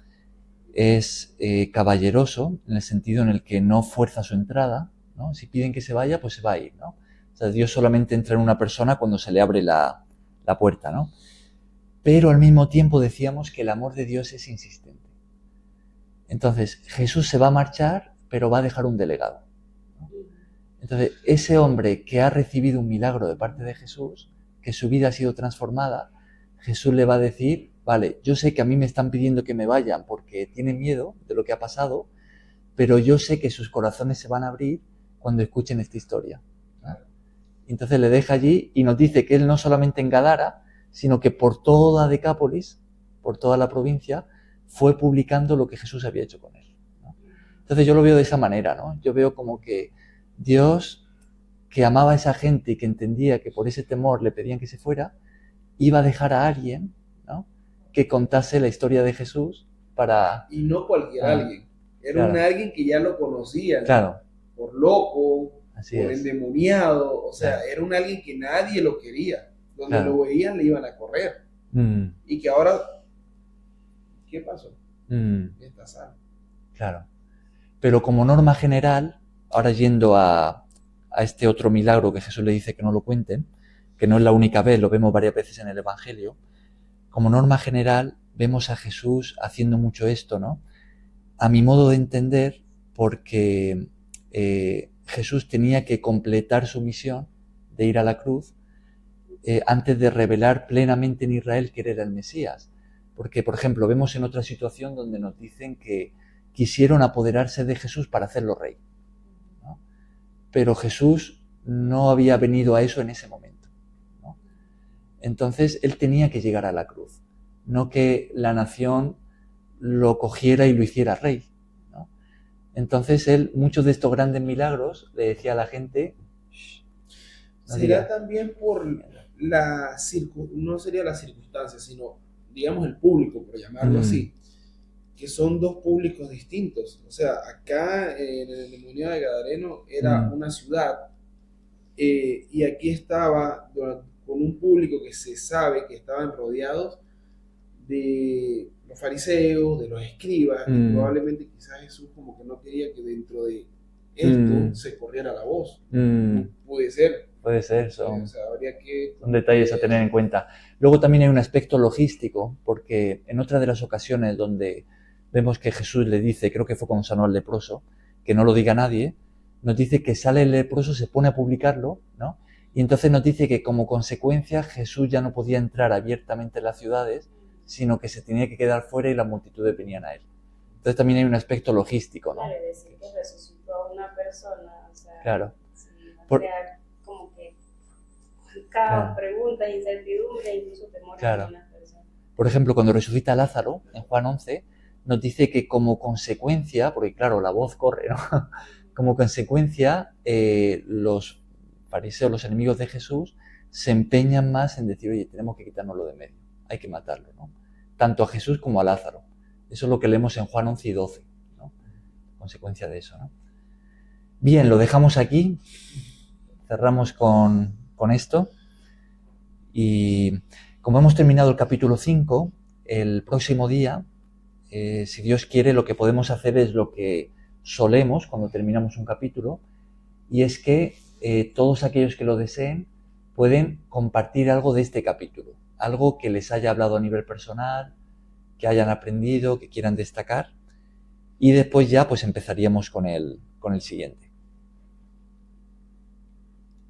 es caballeroso, en el sentido en el que no fuerza su entrada, ¿no? Si piden que se vaya, pues se va a ir, ¿no? O sea, Dios solamente entra en una persona cuando se le abre la puerta, ¿no? Pero al mismo tiempo decíamos que el amor de Dios es insistente. Entonces, Jesús se va a marchar, pero va a dejar un delegado, ¿no? Entonces, ese hombre que ha recibido un milagro de parte de Jesús, que su vida ha sido transformada, Jesús le va a decir, vale, yo sé que a mí me están pidiendo que me vayan porque tienen miedo de lo que ha pasado, pero yo sé que sus corazones se van a abrir cuando escuchen esta historia. Entonces le deja allí y nos dice que él no solamente en Gadara, sino que por toda Decápolis, por toda la provincia, fue publicando lo que Jesús había hecho con él, ¿no? Entonces yo lo veo de esa manera, ¿no? Yo veo como que Dios, que amaba a esa gente y que entendía que por ese temor le pedían que se fuera, iba a dejar a alguien, ¿no?, que contase la historia de Jesús para... Y no cualquier alguien, era un alguien que ya lo conocía, ¿no? Claro. Por loco, Así por es. endemoniado, o sea, era un alguien que nadie lo quería, donde lo veían le iban a correr, y que ahora, ¿qué pasó? Está sano. Claro. Pero como norma general, ahora yendo a este otro milagro que Jesús le dice que no lo cuenten, que no es la única vez, lo vemos varias veces en el Evangelio, como norma general vemos a Jesús haciendo mucho esto, ¿no? A mi modo de entender, porque Jesús tenía que completar su misión de ir a la cruz antes de revelar plenamente en Israel que era el Mesías. Porque, por ejemplo, vemos en otra situación donde nos dicen que quisieron apoderarse de Jesús para hacerlo rey, ¿no? Pero Jesús no había venido a eso en ese momento, ¿no? Entonces, él tenía que llegar a la cruz, no que la nación lo cogiera y lo hiciera rey, ¿no? Entonces, él, muchos de estos grandes milagros, le decía a la gente... No será también por no sería la circunstancia, sino, digamos, el público, por llamarlo así, que son dos públicos distintos. O sea, acá en el endemoniado de Gadareno era una ciudad, y aquí estaba con un público que se sabe que estaban rodeados de los fariseos, de los escribas, y probablemente quizás Jesús como que no quería que dentro de esto se corriera la voz. Puede ser. Puede ser, o sea, habría que... son detalles a tener en cuenta. Luego también hay un aspecto logístico, porque en otra de las ocasiones donde vemos que Jesús le dice, creo que fue cuando sanó al leproso, que no lo diga nadie, nos dice que sale el leproso, se pone a publicarlo, ¿no? Y entonces nos dice que como consecuencia Jesús ya no podía entrar abiertamente en las ciudades, sino que se tenía que quedar fuera y las multitudes venían a él. Entonces también hay un aspecto logístico, ¿no? Claro, decir que resucitó a una persona, o sea, claro. Sí, crear como que caos, preguntas, incertidumbre, incluso temor en algunas personas. Por ejemplo, cuando resucita a Lázaro, en Juan 11, nos dice que como consecuencia, porque claro, la voz corre, ¿no? Como consecuencia, los fariseos, los enemigos de Jesús, se empeñan más en decir, oye, tenemos que quitárnoslo de medio, hay que matarlo, ¿no? Tanto a Jesús como a Lázaro. Eso es lo que leemos en Juan 11 y 12, ¿no? Consecuencia de eso, ¿no? Bien, lo dejamos aquí, cerramos con esto, y como hemos terminado el capítulo 5, el próximo día, si Dios quiere, lo que podemos hacer es lo que solemos cuando terminamos un capítulo, y es que todos aquellos que lo deseen pueden compartir algo de este capítulo, algo que les haya hablado a nivel personal, que hayan aprendido, que quieran destacar, y después ya pues empezaríamos con el siguiente.